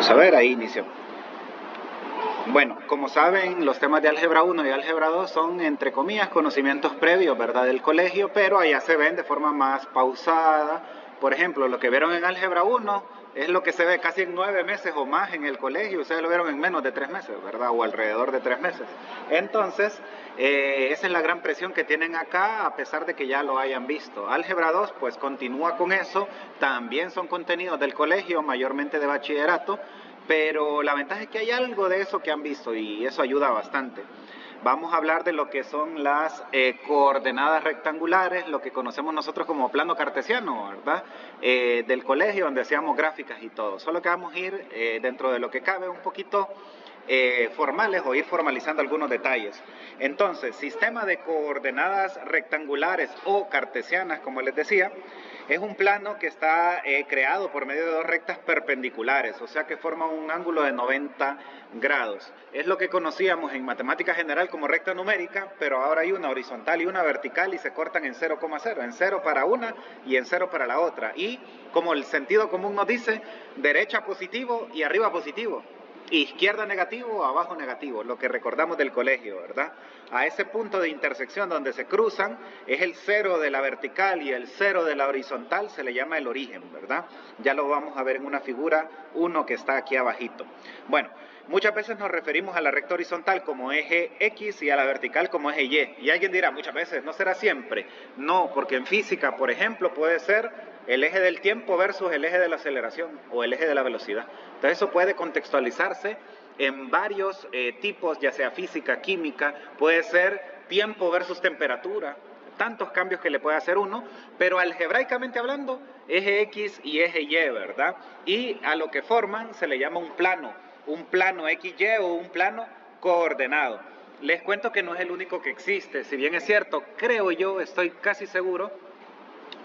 Vamos a ver, ahí inició. Bueno, como saben, los temas de álgebra 1 y álgebra 2 son, entre comillas, conocimientos previos, ¿verdad?, del colegio, pero allá se ven de forma más pausada. Por ejemplo, lo que vieron en álgebra 1 es lo que se ve casi en 9 meses o más en el colegio. Ustedes lo vieron en menos de 3 meses, ¿verdad?, o alrededor de 3 meses. Entonces, esa es la gran presión que tienen acá, a pesar de que ya lo hayan visto. Álgebra 2, pues continúa con eso. También son contenidos del colegio, mayormente de bachillerato, pero la ventaja es que hay algo de eso que han visto y eso ayuda bastante. Vamos a hablar de lo que son las coordenadas rectangulares, lo que conocemos nosotros como plano cartesiano, ¿verdad? Del colegio, donde hacíamos gráficas y todo. Solo que vamos a ir dentro de lo que cabe un poquito formales o ir formalizando algunos detalles. Entonces, sistema de coordenadas rectangulares o cartesianas, como les decía, es un plano que está creado por medio de dos rectas perpendiculares, o sea que forman un ángulo de 90 grados. Es lo que conocíamos en matemática general como recta numérica, pero ahora hay una horizontal y una vertical y se cortan en 0,0, en 0 para una y en 0 para la otra. Y como el sentido común nos dice, derecha positivo y arriba positivo. Izquierda negativo, abajo negativo, lo que recordamos del colegio, ¿verdad? A ese punto de intersección donde se cruzan, es el 0 de la vertical y el 0 de la horizontal, se le llama el origen, ¿verdad? Ya lo vamos a ver en una figura 1 que está aquí abajito. Bueno, muchas veces nos referimos a la recta horizontal como eje X y a la vertical como eje Y. Y alguien dirá, muchas veces, ¿no será siempre? No, porque en física, por ejemplo, puede ser el eje del tiempo versus el eje de la aceleración o el eje de la velocidad. Entonces eso puede contextualizarse en varios tipos, ya sea física, química, puede ser tiempo versus temperatura, tantos cambios que le puede hacer uno, pero algebraicamente hablando, eje X y eje Y, ¿verdad? Y a lo que forman se le llama un plano XY o un plano coordenado. Les cuento que no es el único que existe, si bien es cierto, creo yo, estoy casi seguro,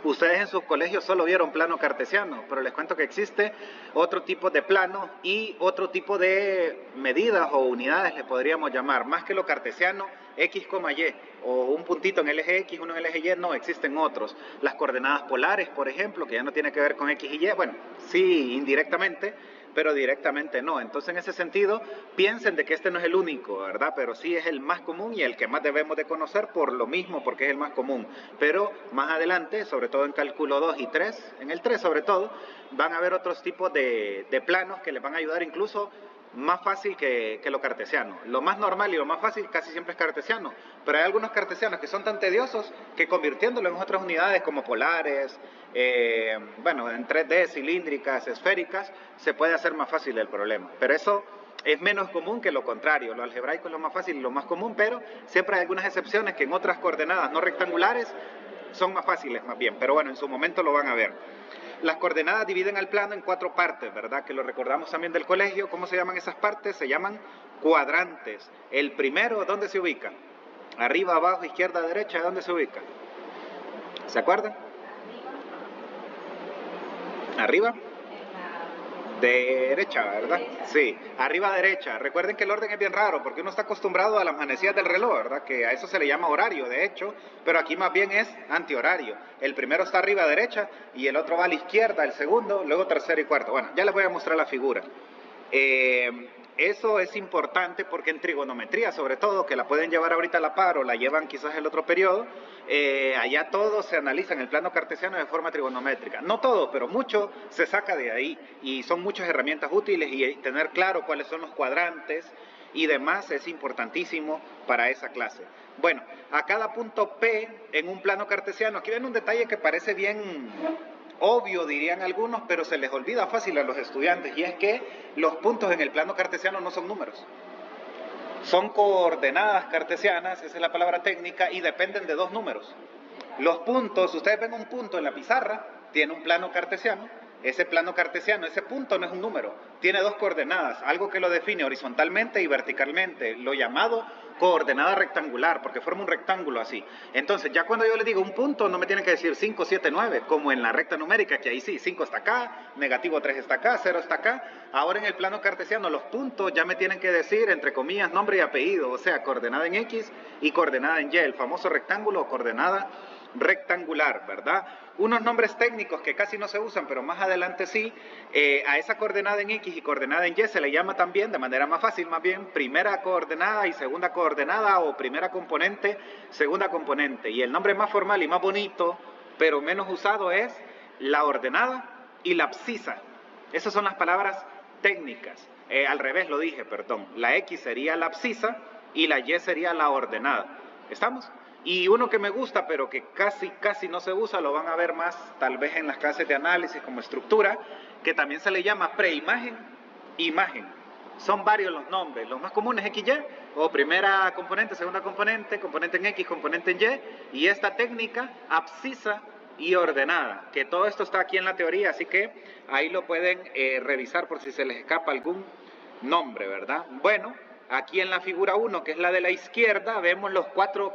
ustedes en sus colegios solo vieron plano cartesiano, pero les cuento que existe otro tipo de plano y otro tipo de medidas o unidades, le podríamos llamar, más que lo cartesiano, X, Y, o un puntito en el eje X, uno en el eje Y, no, existen otros. Las coordenadas polares, por ejemplo, que ya no tiene que ver con X y Y, bueno, sí, indirectamente, pero directamente no. Entonces, en ese sentido, piensen de que este no es el único, ¿verdad? Pero sí es el más común y el que más debemos de conocer por lo mismo, porque es el más común. Pero más adelante, sobre todo en cálculo 2 y 3, en el 3 sobre todo, van a haber otros tipos de planos que les van a ayudar incluso más fácil que lo cartesiano. Lo más normal y lo más fácil casi siempre es cartesiano, pero hay algunos cartesianos que son tan tediosos que convirtiéndolo en otras unidades como polares, bueno, en 3D, cilíndricas, esféricas, se puede hacer más fácil el problema. Pero eso es menos común que lo contrario. Lo algebraico es lo más fácil y lo más común, pero siempre hay algunas excepciones que en otras coordenadas no rectangulares son más fáciles más bien, pero bueno, en su momento lo van a ver. Las coordenadas dividen al plano en 4 partes, ¿verdad? Que lo recordamos también del colegio. ¿Cómo se llaman esas partes? Se llaman cuadrantes. El primero, ¿dónde se ubica? Arriba, abajo, izquierda, derecha, ¿dónde se ubica? ¿Se acuerdan? Arriba. Derecha, ¿verdad? Sí, arriba derecha. Recuerden que el orden es bien raro porque uno está acostumbrado a las manecillas del reloj, ¿verdad? Que a eso se le llama horario, de hecho, pero aquí más bien es antihorario. El primero está arriba derecha y el otro va a la izquierda, el segundo, luego tercero y cuarto. Bueno, ya les voy a mostrar la figura. Eso es importante porque en trigonometría, sobre todo, que la pueden llevar ahorita a la par o la llevan quizás el otro periodo, allá todo se analiza en el plano cartesiano de forma trigonométrica. No todo, pero mucho se saca de ahí y son muchas herramientas útiles y tener claro cuáles son los cuadrantes y demás es importantísimo para esa clase. Bueno, a cada punto P en un plano cartesiano, aquí ven un detalle que parece bien obvio, dirían algunos, pero se les olvida fácil a los estudiantes, y es que los puntos en el plano cartesiano no son números. Son coordenadas cartesianas, esa es la palabra técnica, y dependen de 2 números. Los puntos, ustedes ven un punto en la pizarra, tiene un plano cartesiano, ese plano cartesiano, ese punto no es un número, tiene 2 coordenadas, algo que lo define horizontalmente y verticalmente, lo llamado coordenada rectangular, porque forma un rectángulo así. Entonces, ya cuando yo les digo un punto, no me tienen que decir 5, 7, 9, como en la recta numérica, que ahí sí, 5 está acá, negativo 3 está acá, 0 está acá. Ahora en el plano cartesiano, los puntos ya me tienen que decir, entre comillas, nombre y apellido, o sea, coordenada en X y coordenada en Y, el famoso rectángulo o coordenada rectangular, ¿verdad? Unos nombres técnicos que casi no se usan, pero más adelante sí, a esa coordenada en X y coordenada en Y se le llama también, de manera más fácil más bien, primera coordenada y segunda coordenada, o primera componente, segunda componente. Y el nombre más formal y más bonito, pero menos usado, es la ordenada y la abscisa. Esas son las palabras técnicas. Al revés lo dije, perdón. La X sería la abscisa y la Y sería la ordenada. ¿Estamos? Y uno que me gusta, pero que casi no se usa, lo van a ver más tal vez en las clases de análisis como estructura, que también se le llama preimagen, imagen. Son varios los nombres. Los más comunes XY, o primera componente, segunda componente, componente en X, componente en Y, y esta técnica, abscisa y ordenada, que todo esto está aquí en la teoría, así que ahí lo pueden revisar por si se les escapa algún nombre, ¿verdad? Bueno, aquí en la figura 1, que es la de la izquierda, vemos los cuatro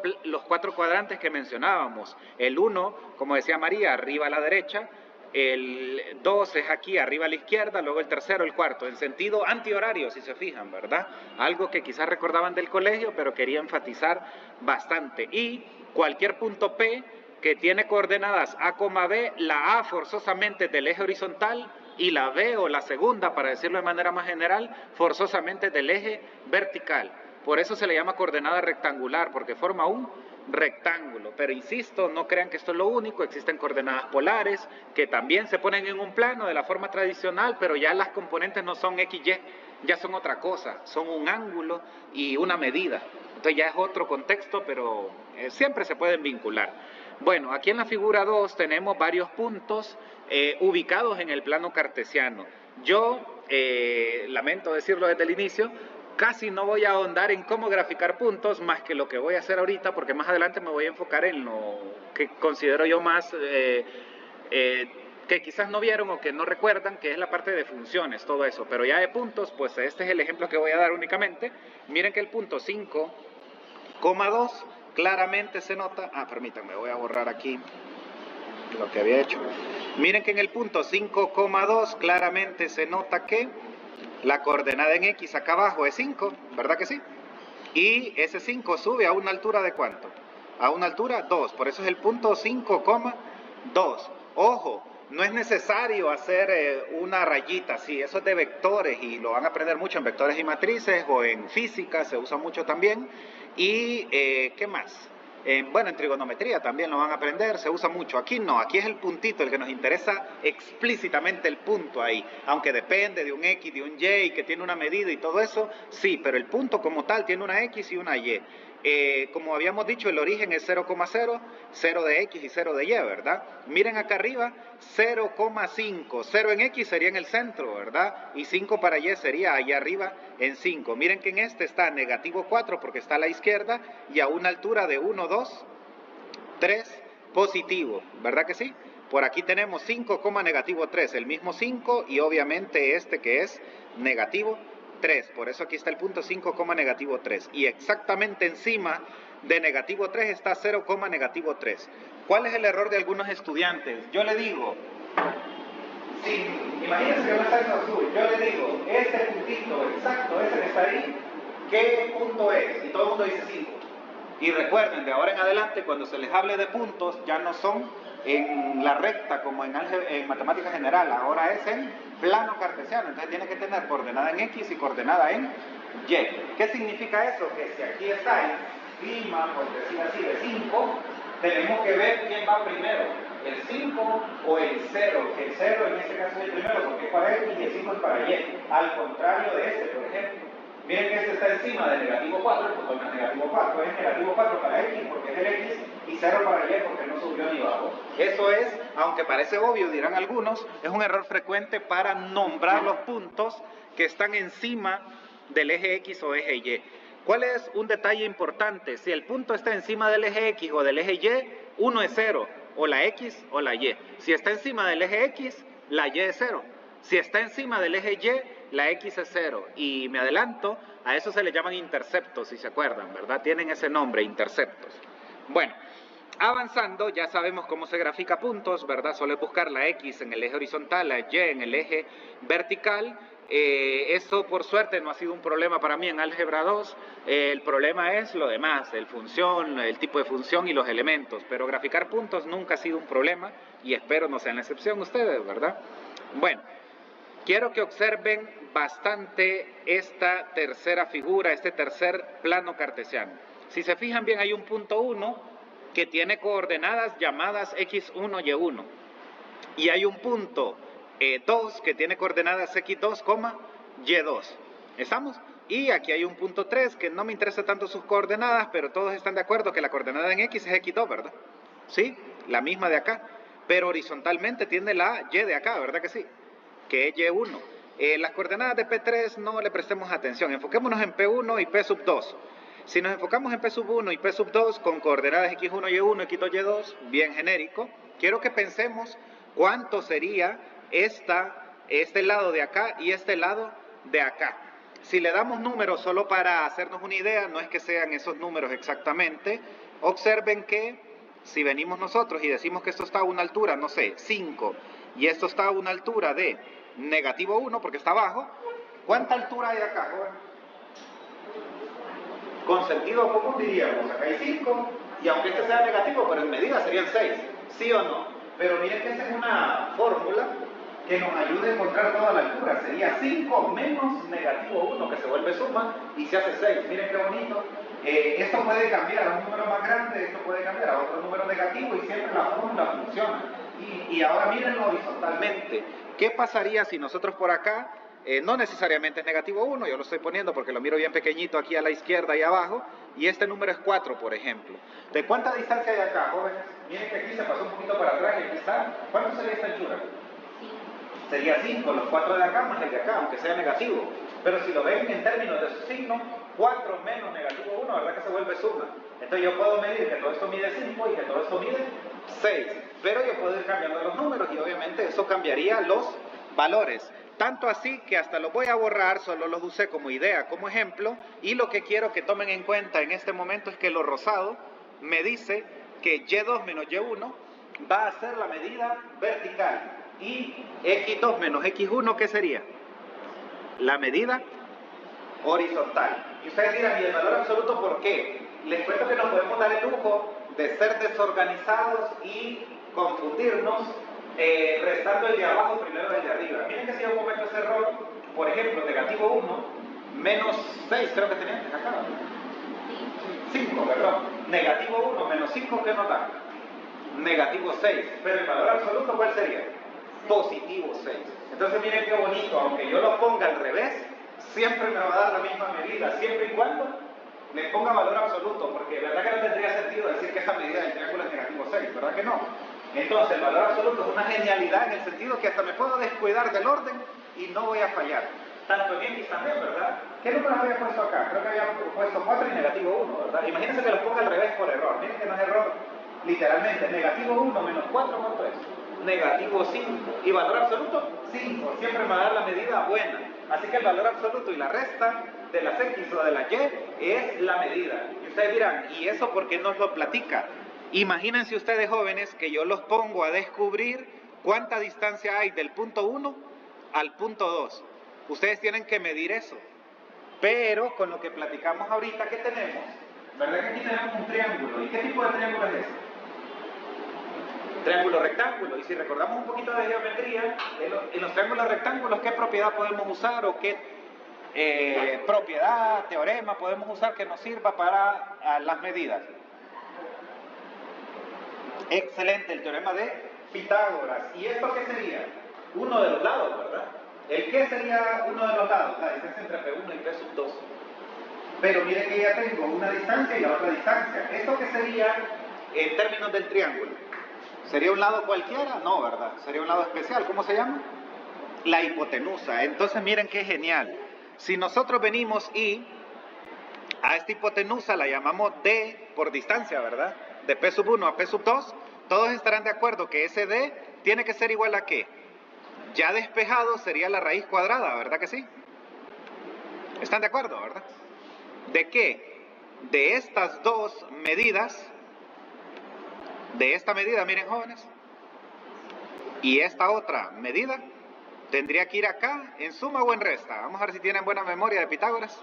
cuadrantes que mencionábamos. El 1, como decía María, arriba a la derecha, el 2 es aquí arriba a la izquierda, luego el tercero, el cuarto, en sentido antihorario, si se fijan, ¿verdad? Algo que quizás recordaban del colegio, pero quería enfatizar bastante. Y cualquier punto P que tiene coordenadas A, B, la A forzosamente del eje horizontal y la B, o la segunda, para decirlo de manera más general, forzosamente del eje vertical. Por eso se le llama coordenada rectangular, porque forma un rectángulo. Pero insisto, no crean que esto es lo único, existen coordenadas polares que también se ponen en un plano de la forma tradicional, pero ya las componentes no son X, Y, ya son otra cosa, son un ángulo y una medida. Entonces ya es otro contexto, pero siempre se pueden vincular. Bueno, aquí en la figura 2 tenemos varios puntos ubicados en el plano cartesiano. Yo, lamento decirlo desde el inicio, casi no voy a ahondar en cómo graficar puntos, más que lo que voy a hacer ahorita, porque más adelante me voy a enfocar en lo que considero yo más, que quizás no vieron o que no recuerdan, que es la parte de funciones, todo eso. Pero ya de puntos, pues este es el ejemplo que voy a dar únicamente. Miren que el punto 5,2 claramente se nota, permítanme, voy a borrar aquí lo que había hecho. Miren que en el punto 5,2 claramente se nota que la coordenada en X acá abajo es 5, ¿verdad que sí? Y ese 5 sube a una altura de ¿cuánto? A una altura 2, por eso es el punto 5,2. Ojo, no es necesario hacer una rayita, sí, eso es de vectores y lo van a aprender mucho en vectores y matrices, o en física se usa mucho también. Y ¿qué más? Bueno, en trigonometría también lo van a aprender, se usa mucho. Aquí no, aquí es el puntito el que nos interesa explícitamente, el punto ahí. Aunque depende de un X, de un Y, que tiene una medida y todo eso, sí, pero el punto como tal tiene una X y una Y. Como habíamos dicho, el origen es 0,0, 0 de X y 0 de Y, ¿verdad? Miren acá arriba, 0,5, 0 en X sería en el centro, ¿verdad? Y 5 para Y sería allá arriba en 5. Miren que en este está negativo 4 porque está a la izquierda y a una altura de 1, 2, 3, positivo, ¿verdad que sí? Por aquí tenemos 5, negativo 3, el mismo 5 y obviamente este que es negativo 3, por eso aquí está el punto 5, negativo 3, y exactamente encima de negativo 3 está 0, negativo 3. ¿Cuál es el error de algunos estudiantes? Yo le digo, sí, imagínense que no está en azul, yo le digo, este puntito exacto, ese que está ahí, ¿qué punto es? Y todo el mundo dice 5. Y recuerden, de ahora en adelante, cuando se les hable de puntos, ya no son en la recta como en matemática general, ahora es en plano cartesiano, entonces tiene que tener coordenada en X y coordenada en Y. ¿Qué significa eso? Que si aquí está encima, por decir así, de 5, tenemos que ver quién va primero, el 5 o el 0, el 0 en este caso es el primero porque es para X y el 5 es para Y, al contrario de este, por ejemplo. Miren que este está encima de negativo 4, el punto es negativo 4, es negativo 4 para X porque es el X y 0 para Y porque no subió ni bajó. Eso es, aunque parece obvio, dirán algunos, es un error frecuente para nombrar los puntos que están encima del eje X o eje Y. ¿Cuál es un detalle importante? Si el punto está encima del eje X o del eje Y, uno es 0, o la X o la Y. Si está encima del eje X, la Y es 0. Si está encima del eje Y, la X es 0. Y me adelanto, a eso se le llaman interceptos, si se acuerdan, ¿verdad? Tienen ese nombre, interceptos. Bueno, avanzando, ya sabemos cómo se grafica puntos, ¿verdad? Solo es buscar la X en el eje horizontal, la Y en el eje vertical. Eso por suerte no ha sido un problema para mí en álgebra 2. El problema es lo demás, el tipo de función y los elementos. Pero graficar puntos nunca ha sido un problema y espero no sean la excepción ustedes, ¿verdad? Bueno, quiero que observen bastante esta tercera figura, este tercer plano cartesiano. Si se fijan bien, hay un punto 1 que tiene coordenadas llamadas x1, y1. Y hay un punto 2 que tiene coordenadas x2, y2. ¿Estamos? Y aquí hay un punto 3 que no me interesa tanto sus coordenadas, pero todos están de acuerdo que la coordenada en x es x2, ¿verdad? ¿Sí? La misma de acá. Pero horizontalmente tiene la y de acá, ¿verdad que sí? Que es y1. Las coordenadas de P3 no le prestemos atención, enfoquémonos en P1 y P sub 2. Si nos enfocamos en P sub 1 y P sub 2 con coordenadas x1, y1, x2, y2, bien genérico, quiero que pensemos cuánto sería este lado de acá y este lado de acá. Si le damos números solo para hacernos una idea, no es que sean esos números exactamente, observen que si venimos nosotros y decimos que esto está a una altura, no sé, 5, y esto está a una altura de negativo 1 porque está abajo, ¿cuánta altura hay acá, joven? Con sentido común diríamos, acá hay 5, y aunque este sea negativo, pero en medida serían 6, ¿sí o no? Pero miren que esa es una fórmula que nos ayuda a encontrar toda la altura. Sería 5 menos negativo 1, que se vuelve suma, y se hace 6. Miren qué bonito. Esto puede cambiar a un número más grande, esto puede cambiar a otro número negativo, y siempre la fórmula funciona. Y ahora mírenlo horizontalmente. ¿Qué pasaría si nosotros por acá, no necesariamente es negativo 1, yo lo estoy poniendo porque lo miro bien pequeñito aquí a la izquierda y abajo, y este número es 4, por ejemplo? ¿De cuánta distancia hay acá, jóvenes? Miren que aquí se pasó un poquito para atrás y aquí está. ¿Cuánto sería esta anchura? Sería 5, los 4 de acá más el de acá, aunque sea negativo. Pero si lo ven en términos de su signo, 4 menos negativo 1, ¿verdad que se vuelve suma? Entonces yo puedo medir que todo esto mide 5 y que todo esto mide 6. Pero yo puedo ir cambiando los números y obviamente eso cambiaría los valores. Tanto así que hasta los voy a borrar, solo los usé como idea, como ejemplo, y lo que quiero que tomen en cuenta en este momento es que lo rosado me dice que y2 menos y1 va a ser la medida vertical, y x2 menos x1, ¿qué sería? La medida horizontal. Y ustedes dirán, ¿y el valor absoluto por qué? Les cuento que nos podemos dar el lujo de ser desorganizados y confundirnos restando el de abajo primero del de arriba. Miren que si yo cometo ese error, por ejemplo, negativo 1 menos 6, creo que tenía antes acá, 5, perdón. Negativo 1 menos 5, ¿qué nos da? Negativo 6. Pero el valor absoluto, ¿cuál sería? Positivo 6. Entonces miren qué bonito, aunque yo lo ponga al revés, siempre me va a dar la misma medida, siempre y cuando le ponga valor absoluto, porque la verdad que no tendría sentido decir que esa medida del triángulo es negativo 6, ¿verdad que no? Entonces el valor absoluto es una genialidad en el sentido que hasta me puedo descuidar del orden y no voy a fallar. Tanto en X también, ¿verdad? ¿Qué número había puesto acá? Creo que había puesto 4 y negativo 1, ¿verdad? Imagínense que los ponga al revés por error. Miren que no es error, literalmente. Negativo 1 menos 4, ¿cuánto es? Negativo 5. ¿Y valor absoluto? 5. Siempre me va a dar la medida buena. Así que el valor absoluto y la resta de las X o de la Y es la medida. Y ustedes dirán, ¿y eso por qué nos lo platica? Imagínense ustedes, jóvenes, que yo los pongo a descubrir cuánta distancia hay del punto 1 al punto 2. Ustedes tienen que medir eso. Pero con lo que platicamos ahorita, ¿qué tenemos? ¿Verdad que aquí tenemos un triángulo? ¿Y qué tipo de triángulo es ese? Triángulo rectángulo. Y si recordamos un poquito de geometría, en los triángulos rectángulos, ¿qué propiedad podemos usar o qué propiedad, teorema podemos usar que nos sirva para las medidas? Excelente, el teorema de Pitágoras. ¿Y esto qué sería? Uno de los lados, ¿verdad? ¿El qué sería uno de los lados? La distancia entre P1 y P sub 2. Pero miren que ya tengo una distancia y la otra distancia. ¿Esto qué sería en términos del triángulo? ¿Sería un lado cualquiera? No, ¿verdad? Sería un lado especial. ¿Cómo se llama? La hipotenusa. Entonces miren qué genial. Si nosotros venimos y a esta hipotenusa la llamamos D por distancia, ¿verdad? De P sub 1 a P sub 2, todos estarán de acuerdo que ese D tiene que ser igual a ¿qué? Ya despejado sería la raíz cuadrada, ¿verdad que sí? ¿Están de acuerdo, verdad? ¿De qué? De estas dos medidas, de esta medida, miren jóvenes, y esta otra medida, Tendría que ir acá, en suma o en resta. Vamos a ver si tienen buena memoria de Pitágoras.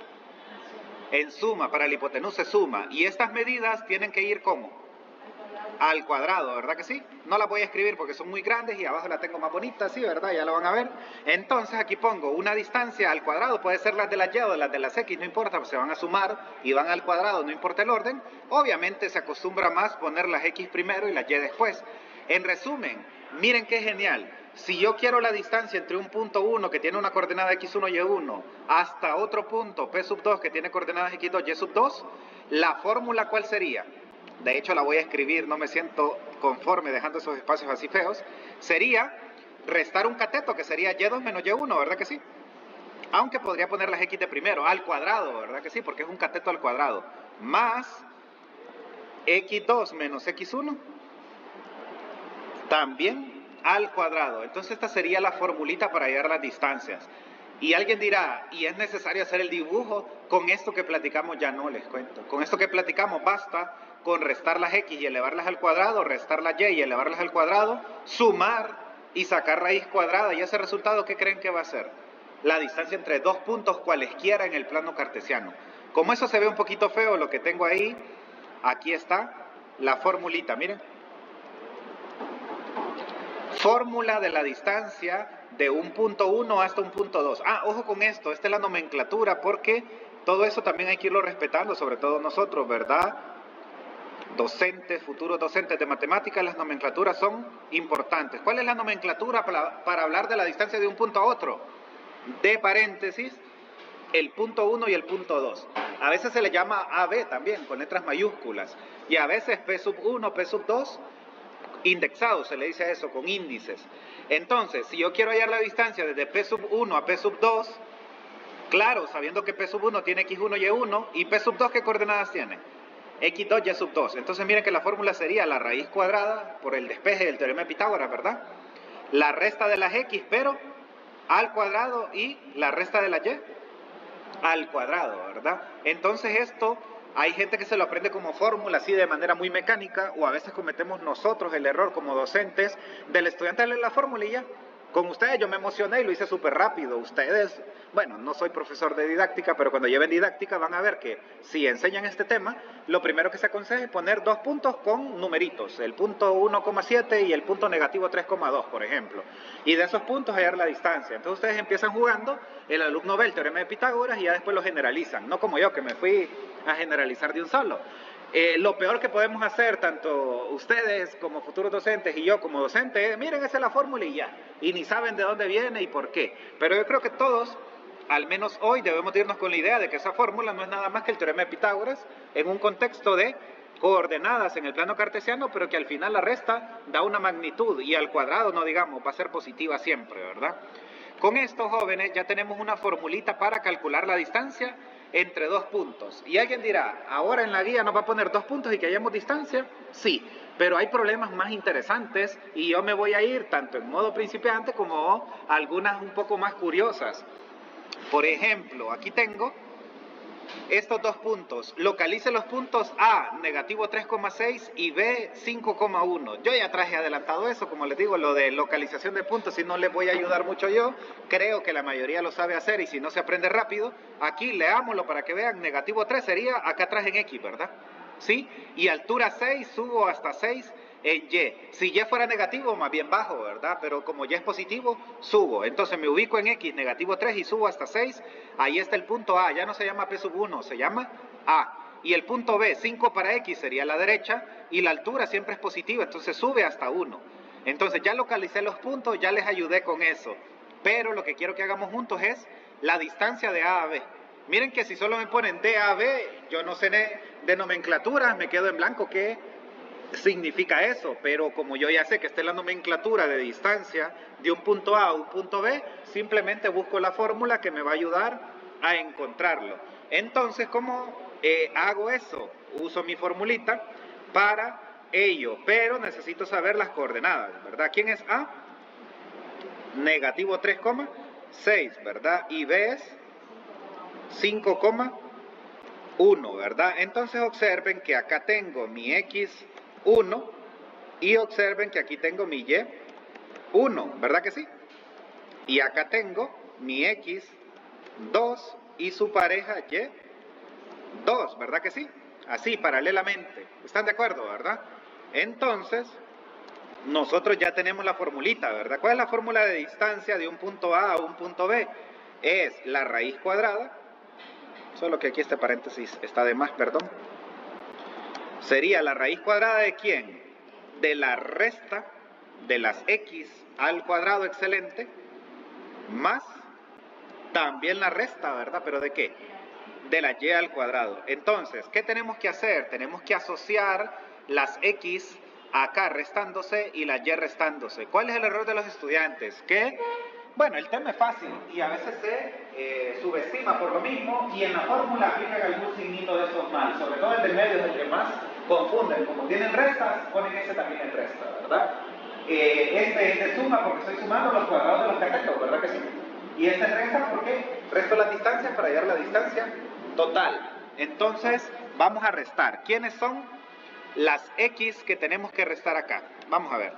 En suma, para la hipotenusa suma. Y estas medidas tienen que ir ¿cómo? Al cuadrado, ¿verdad que sí? No las voy a escribir porque son muy grandes y abajo la tengo más bonita, sí, ¿verdad? Ya lo van a ver. Entonces aquí pongo una distancia al cuadrado, puede ser las de las y o las de las x, no importa, pues se van a sumar y van al cuadrado, no importa el orden. Obviamente se acostumbra más poner las x primero y las y después. En resumen, miren qué genial. Si yo quiero la distancia entre un punto 1 que tiene una coordenada x1, y1 hasta otro punto p sub 2 que tiene coordenadas x2, y sub 2, la fórmula ¿cuál sería? De hecho la voy a escribir, no me siento conforme dejando esos espacios así feos. Sería restar un cateto que sería y2 menos y1, ¿verdad que sí? Aunque podría poner las x de primero, al cuadrado, ¿verdad que sí? Porque es un cateto al cuadrado. Más x2 menos x1, también al cuadrado. Entonces esta sería la formulita para hallar las distancias. Y alguien dirá, ¿y es necesario hacer el dibujo? Con esto que platicamos ya no, les cuento. Con esto que platicamos basta con restar las x y elevarlas al cuadrado, restar las y y elevarlas al cuadrado, sumar y sacar raíz cuadrada. ¿Y ese resultado qué creen que va a ser? La distancia entre dos puntos cualesquiera en el plano cartesiano. Como eso se ve un poquito feo, lo que tengo ahí, aquí está la formulita, miren. Fórmula de la distancia de un punto 1 hasta un punto 2. Ojo con esto, esta es la nomenclatura porque todo eso también hay que irlo respetando, sobre todo nosotros, ¿verdad? Docentes, futuros docentes de matemáticas, las nomenclaturas son importantes. ¿Cuál es la nomenclatura para hablar de la distancia de un punto a otro? De paréntesis, el punto 1 y el punto 2. A veces se le llama AB también, con letras mayúsculas, y a veces P sub 1, P sub 2, indexado, se le dice a eso, con índices. Entonces, si yo quiero hallar la distancia desde P sub 1 a P sub 2, claro, sabiendo que P sub 1 tiene x1, y1, y P sub 2, ¿qué coordenadas tiene? x2, y sub 2. Entonces miren que la fórmula sería la raíz cuadrada por el despeje del teorema de Pitágoras, ¿verdad? La resta de las x, pero al cuadrado, y la resta de la y al cuadrado, ¿verdad? Entonces esto, hay gente que se lo aprende como fórmula, así de manera muy mecánica, o a veces cometemos nosotros el error como docentes del estudiante de leer la fórmula y ya. Con ustedes yo me emocioné y lo hice súper rápido. Ustedes, bueno, no soy profesor de didáctica, pero cuando lleven didáctica van a ver que si enseñan este tema, lo primero que se aconseja es poner dos puntos con numeritos, el punto 1,7 y el punto negativo 3,2, por ejemplo. Y de esos puntos hallar la distancia. Entonces ustedes empiezan jugando, el alumno ve el teorema de Pitágoras y ya después lo generalizan. No como yo, que me fui a generalizar de un solo. Lo peor que podemos hacer, tanto ustedes como futuros docentes y yo como docente, miren, esa es la fórmula y ya. Y ni saben de dónde viene y por qué. Pero yo creo que todos, al menos hoy, debemos irnos con la idea de que esa fórmula no es nada más que el teorema de Pitágoras en un contexto de coordenadas en el plano cartesiano, pero que al final la resta da una magnitud y al cuadrado, no digamos, va a ser positiva siempre, ¿verdad? Con esto, jóvenes, ya tenemos una formulita para calcular la distancia entre dos puntos. Y alguien dirá, ahora en la guía nos va a poner dos puntos y que hallemos distancia. Sí, pero hay problemas más interesantes y yo me voy a ir tanto en modo principiante como algunas un poco más curiosas. Por ejemplo, aquí tengo estos dos puntos. Localice los puntos A, negativo 3,6 y B, 5,1. Yo ya traje adelantado eso, como les digo, lo de localización de puntos, y no les voy a ayudar mucho yo. Creo que la mayoría lo sabe hacer y si no se aprende rápido, aquí leámoslo para que vean. Negativo 3 sería acá atrás en X, ¿verdad? ¿Sí? Y altura 6, subo hasta 6 en Y. Si Y fuera negativo, más bien bajo, ¿verdad? Pero como Y es positivo, subo. Entonces me ubico en X, negativo 3 y subo hasta 6. Ahí está el punto A. Ya no se llama P sub 1, se llama A. Y el punto B, 5 para X, sería la derecha. Y la altura siempre es positiva, entonces sube hasta 1. Entonces ya localicé los puntos, ya les ayudé con eso. Pero lo que quiero que hagamos juntos es la distancia de A a B. Miren que si solo me ponen D a B, yo no sé de nomenclatura, me quedo en blanco. ¿Qué significa eso? Pero como yo ya sé que esta es la nomenclatura de distancia de un punto A a un punto B, simplemente busco la fórmula que me va a ayudar a encontrarlo. Entonces, ¿cómo hago eso? Uso mi formulita para ello, pero necesito saber las coordenadas, ¿verdad? ¿Quién es A? Negativo 3,6, ¿verdad? Y B es 5,1, ¿verdad? Entonces observen que acá tengo mi X1 y observen que aquí tengo mi Y1, ¿verdad que sí? Y acá tengo mi x, 2 y su pareja y, 2, ¿verdad que sí? Así, paralelamente. ¿Están de acuerdo, verdad? Entonces, nosotros ya tenemos la formulita, ¿verdad? ¿Cuál es la fórmula de distancia de un punto A a un punto B? Es la raíz cuadrada, solo que aquí este paréntesis está de más, perdón. Sería la raíz cuadrada de ¿quién? De la resta de las x al cuadrado, excelente, más también la resta, ¿verdad? ¿Pero de qué? De la y al cuadrado. Entonces, ¿qué tenemos que hacer? Tenemos que asociar las x acá restándose y la y restándose. ¿Cuál es el error de los estudiantes? Que, bueno, el tema es fácil y a veces se subestima por lo mismo y en la fórmula aplican algún signito de esos mal. Sobre todo el del medio es el que más confunden. Como tienen restas, ponen ese también en resta, ¿verdad? Este es de suma porque estoy sumando los cuadrados de los catetos, ¿verdad que sí? Y este resta porque resto las distancias para hallar la distancia total. Entonces, vamos a restar. ¿Quiénes son las x que tenemos que restar acá? Vamos a ver.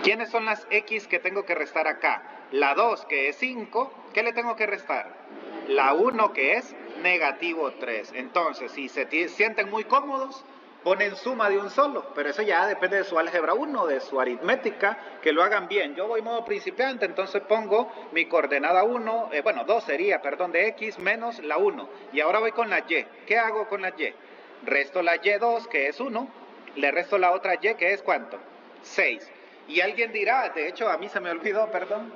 ¿Quiénes son las x que tengo que restar acá? La 2, que es 5, ¿qué le tengo que restar? La 1, que es negativo 3. Entonces, si se sienten muy cómodos, ponen suma de un solo, pero eso ya depende de su álgebra 1, de su aritmética, que lo hagan bien. Yo voy modo principiante, entonces pongo mi coordenada 1, 2 sería, perdón, de x menos la 1. Y ahora voy con la y. ¿Qué hago con la y? Resto la y2, que es 1, le resto la otra y, que es ¿cuánto? 6. Y alguien dirá, de hecho a mí se me olvidó, perdón,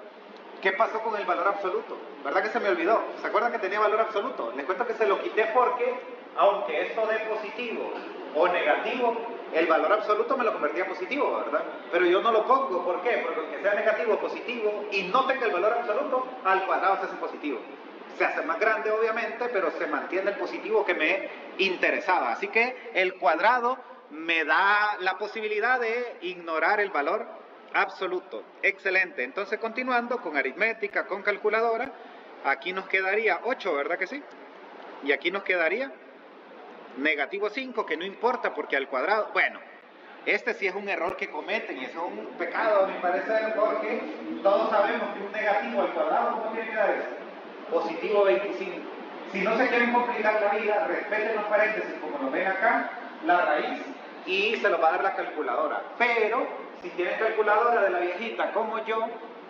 ¿qué pasó con el valor absoluto? ¿Verdad que se me olvidó? ¿Se acuerdan que tenía valor absoluto? Les cuento que se lo quité porque, aunque esto dé positivo o negativo, el valor absoluto me lo convertía en positivo, ¿verdad? Pero yo no lo pongo, ¿por qué? Porque aunque sea negativo o positivo y no tenga el valor absoluto, al cuadrado se hace positivo. Se hace más grande, obviamente, pero se mantiene el positivo que me interesaba. Así que el cuadrado me da la posibilidad de ignorar el valor absoluto. Excelente. Entonces, continuando con aritmética, con calculadora, aquí nos quedaría 8, ¿verdad que sí? Y aquí nos quedaría negativo 5, que no importa porque al cuadrado, bueno, este sí es un error que cometen y eso es un pecado a mi parecer, porque todos sabemos que un negativo al cuadrado, ¿cómo tiene que dar eso? Positivo 25. Si no se quieren complicar la vida, respeten los paréntesis como nos ven acá, la raíz, y se los va a dar la calculadora. Pero si tienen calculadora de la viejita como yo,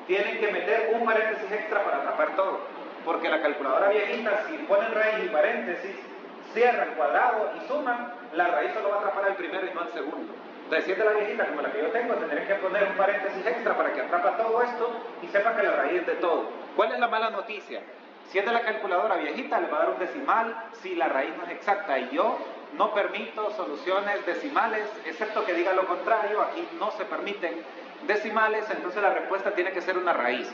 tienen que meter un paréntesis extra para atrapar todo, porque la calculadora viejita, si ponen raíz y paréntesis, cierran cuadrado y suman, la raíz solo va a atrapar al primero y no al segundo. Entonces, si es de la viejita como la que yo tengo, tendré que poner un paréntesis extra para que atrapa todo esto y sepa que la raíz es de todo. ¿Cuál es la mala noticia? Si es de la calculadora viejita, le va a dar un decimal si la raíz no es exacta. Y yo no permito soluciones decimales, excepto que diga lo contrario. Aquí no se permiten decimales, entonces la respuesta tiene que ser una raíz.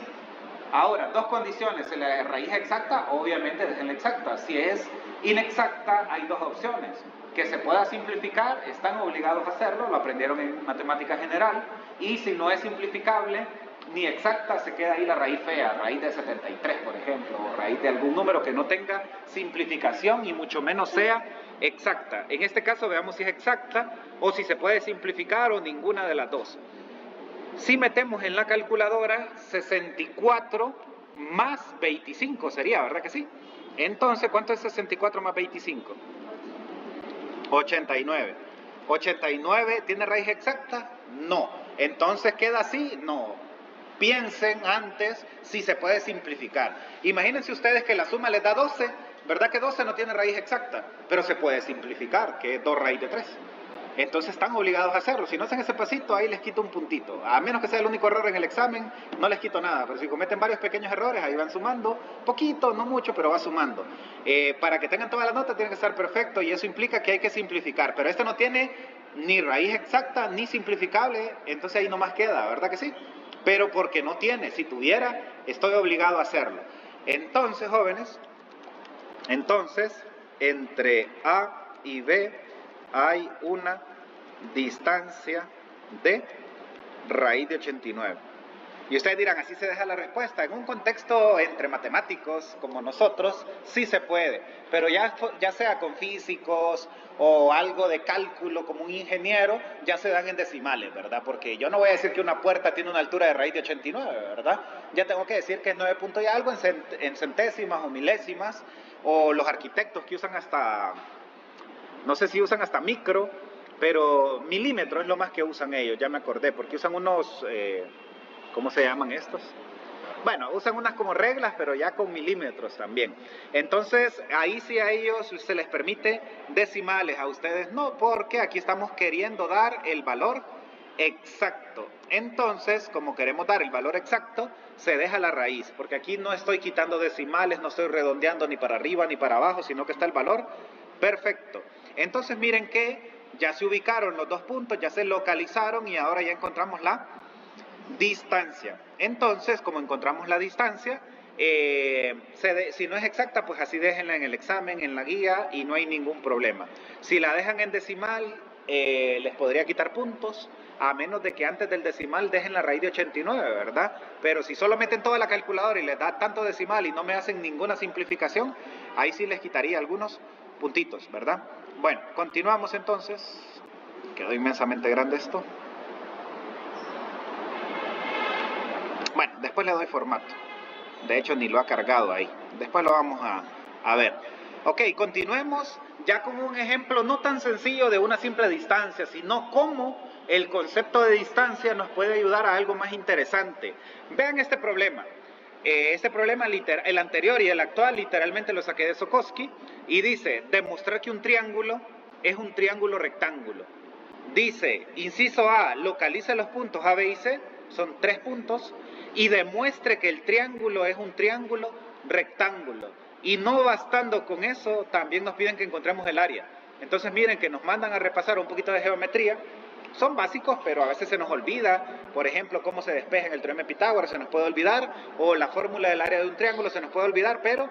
Ahora, dos condiciones. Si la raíz es exacta, obviamente déjenla exacta. Si es inexacta, hay dos opciones. Que se pueda simplificar, están obligados a hacerlo, lo aprendieron en matemática general. Y si no es simplificable ni exacta, se queda ahí la raíz fea, raíz de 73, por ejemplo, o raíz de algún número que no tenga simplificación y mucho menos sea exacta. En este caso veamos si es exacta o si se puede simplificar o ninguna de las dos. Si metemos en la calculadora 64 más 25 sería, ¿verdad que sí? Entonces, ¿cuánto es 64 más 25? 89. ¿89 tiene raíz exacta? No. Entonces, ¿queda así? No. Piensen antes si se puede simplificar. Imagínense ustedes que la suma les da 12, ¿verdad que 12 no tiene raíz exacta? Pero se puede simplificar, que es 2 raíz de 3. Entonces están obligados a hacerlo. Si no hacen ese pasito, ahí les quito un puntito. A menos que sea el único error en el examen, no les quito nada. Pero si cometen varios pequeños errores, ahí van sumando. Poquito, no mucho, pero va sumando. Para que tengan toda la nota, tiene que estar perfecto y eso implica que hay que simplificar. Pero este no tiene ni raíz exacta ni simplificable, entonces ahí nomás queda, ¿verdad que sí? Pero porque no tiene. Si tuviera, estoy obligado a hacerlo. Entonces, jóvenes, entre A y B hay una distancia de raíz de 89. Y ustedes dirán, así se deja la respuesta. En un contexto entre matemáticos como nosotros, sí se puede, pero ya sea con físicos o algo de cálculo como un ingeniero, ya se dan en decimales, ¿verdad? Porque yo no voy a decir que una puerta tiene una altura de raíz de 89, ¿verdad? Ya tengo que decir que es 9 punto y algo en centésimas o milésimas, o los arquitectos que usan hasta, no sé si usan hasta micro, pero milímetro es lo más que usan ellos, ya me acordé, porque usan unos... ¿cómo se llaman estos? Bueno, usan unas como reglas, pero ya con milímetros también. Entonces, ahí sí a ellos se les permite decimales, a ustedes no, porque aquí estamos queriendo dar el valor exacto. Entonces, como queremos dar el valor exacto, se deja la raíz, porque aquí no estoy quitando decimales, no estoy redondeando ni para arriba ni para abajo, sino que está el valor perfecto. Entonces, miren que ya se ubicaron los dos puntos, ya se localizaron y ahora ya encontramos la distancia. Entonces, como encontramos la distancia, si no es exacta, pues así déjenla en el examen, en la guía, y no hay ningún problema. Si la dejan en decimal, les podría quitar puntos, a menos de que antes del decimal dejen la raíz de 89, ¿verdad? Pero si solo meten toda la calculadora y les da tanto decimal y no me hacen ninguna simplificación, ahí sí les quitaría algunos puntitos, ¿verdad? Bueno, continuamos entonces. Quedó inmensamente grande esto. Bueno, después le doy formato. De hecho, ni lo ha cargado ahí. Después lo vamos a ver. Ok, continuemos ya con un ejemplo no tan sencillo de una simple distancia, sino cómo el concepto de distancia nos puede ayudar a algo más interesante. Vean este problema. Este problema, el anterior y el actual, literalmente lo saqué de Sokowski, y dice, demostrar que un triángulo es un triángulo rectángulo. Dice, inciso A, localiza los puntos A, B y C, son 3 puntos, y demuestre que el triángulo es un triángulo rectángulo. Y no bastando con eso, también nos piden que encontremos el área. Entonces miren que nos mandan a repasar un poquito de geometría. Son básicos, pero a veces se nos olvida. Por ejemplo, cómo se despeja en el teorema de Pitágoras se nos puede olvidar, o la fórmula del área de un triángulo se nos puede olvidar, pero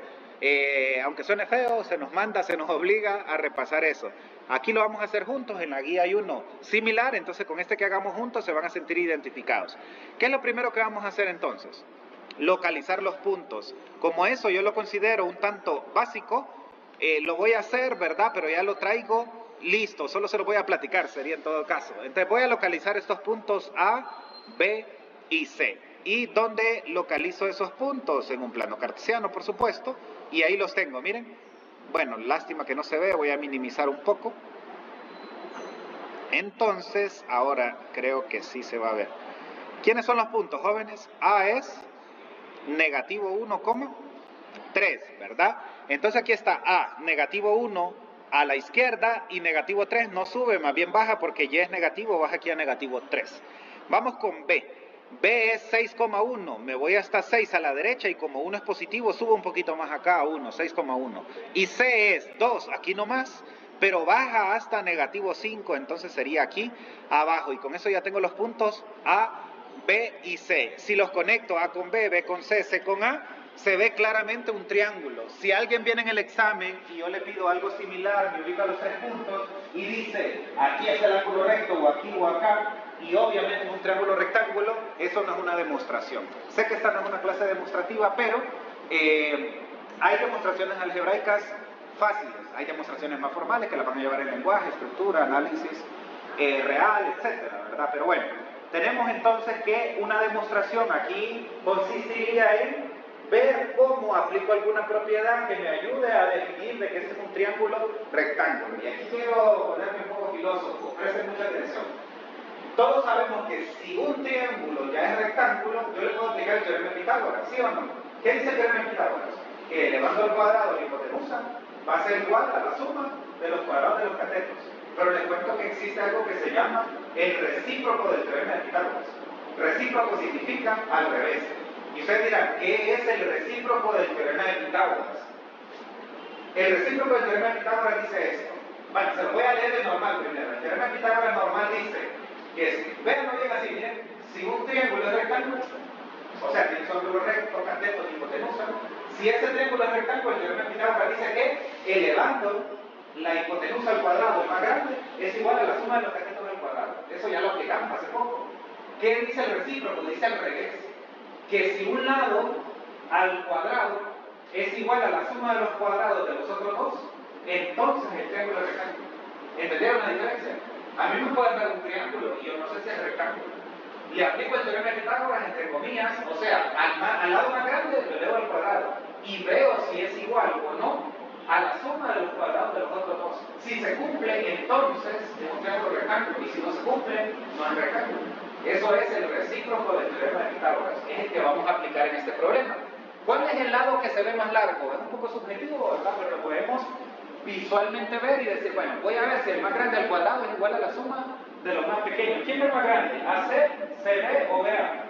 aunque suene feo, se nos manda, se nos obliga a repasar eso. Aquí lo vamos a hacer juntos, en la guía hay uno similar, entonces con este que hagamos juntos se van a sentir identificados. ¿Qué es lo primero que vamos a hacer entonces? Localizar los puntos. Como eso yo lo considero un tanto básico, lo voy a hacer, ¿verdad? Pero ya lo traigo listo, solo se lo voy a platicar, sería en todo caso. Entonces voy a localizar estos puntos A, B y C. ¿Y dónde localizo esos puntos? En un plano cartesiano, por supuesto, y ahí los tengo, miren. Bueno, lástima que no se ve, voy a minimizar un poco. Entonces, ahora creo que sí se va a ver. ¿Quiénes son los puntos, jóvenes? A es negativo 1,3, ¿verdad? Entonces aquí está A, negativo 1 a la izquierda y negativo 3 no sube, más bien baja porque Y es negativo, baja aquí a negativo 3. Vamos con B. B es 6,1, me voy hasta 6 a la derecha y como 1 es positivo, subo un poquito más acá a 1, 6,1. Y C es 2, aquí nomás, pero baja hasta negativo 5, entonces sería aquí abajo. Y con eso ya tengo los puntos A, B y C. Si los conecto A con B, B con C, C con A, se ve claramente un triángulo. Si alguien viene en el examen y yo le pido algo similar, me ubica los 3 puntos y dice, aquí es el ángulo recto o aquí o acá, y obviamente es un triángulo rectángulo, eso no es una demostración. Sé que esta no es una clase demostrativa, pero hay demostraciones algebraicas fáciles, hay demostraciones más formales que las van a llevar en lenguaje, estructura, análisis real, etcétera, ¿verdad? Pero bueno, tenemos entonces que una demostración aquí consistiría en ver cómo aplico alguna propiedad que me ayude a definir de que ese es un triángulo rectángulo. Y aquí quiero ponerme un poco filósofo, presten mucha atención. Todos sabemos que si un triángulo ya es rectángulo, yo le puedo aplicar el teorema de Pitágoras, ¿sí o no? ¿Qué dice el teorema de Pitágoras? Que elevando al cuadrado la hipotenusa va a ser igual a la suma de los cuadrados de los catetos. Pero les cuento que existe algo que se llama el recíproco del teorema de Pitágoras. Recíproco significa al revés. Y ustedes dirán, ¿qué es el recíproco del teorema de Pitágoras? El recíproco del teorema de Pitágoras dice esto. Bueno, se lo voy a leer de normal primero. El teorema de Pitágoras normal dice que, véanlo bien así, miren, si un triángulo es rectángulo, o sea, tiene su ángulo recto, cateto, hipotenusa, si ese triángulo es rectángulo, el teorema de Pitágoras dice que elevando la hipotenusa al cuadrado, el más grande, es igual a la suma de los catetos del cuadrado. Eso ya lo aplicamos hace poco. ¿Qué dice el recíproco? Dice al revés. que si un lado al cuadrado es igual a la suma de los cuadrados de los otros dos, entonces el triángulo es rectángulo. ¿Entendieron la diferencia? A mí me pueden dar un triángulo y yo no sé si es rectángulo. Le aplico el teorema de Pitágoras entre comillas, o sea, al lado más grande lo elevo al cuadrado y veo si es igual o no a la suma de los cuadrados de los otros dos. Si se cumple, entonces es un triángulo rectángulo, y si no se cumple, no es rectángulo. Eso es el recíproco del teorema de Pitágoras, es el que vamos a aplicar en este problema. ¿Cuál es el lado que se ve más largo? Es un poco subjetivo, ¿verdad? Pero lo podemos visualmente ver y decir, bueno, voy a ver si el más grande al cuadrado es igual a la suma de los más pequeños. ¿Quién es más grande? ¿AC, CB o BA?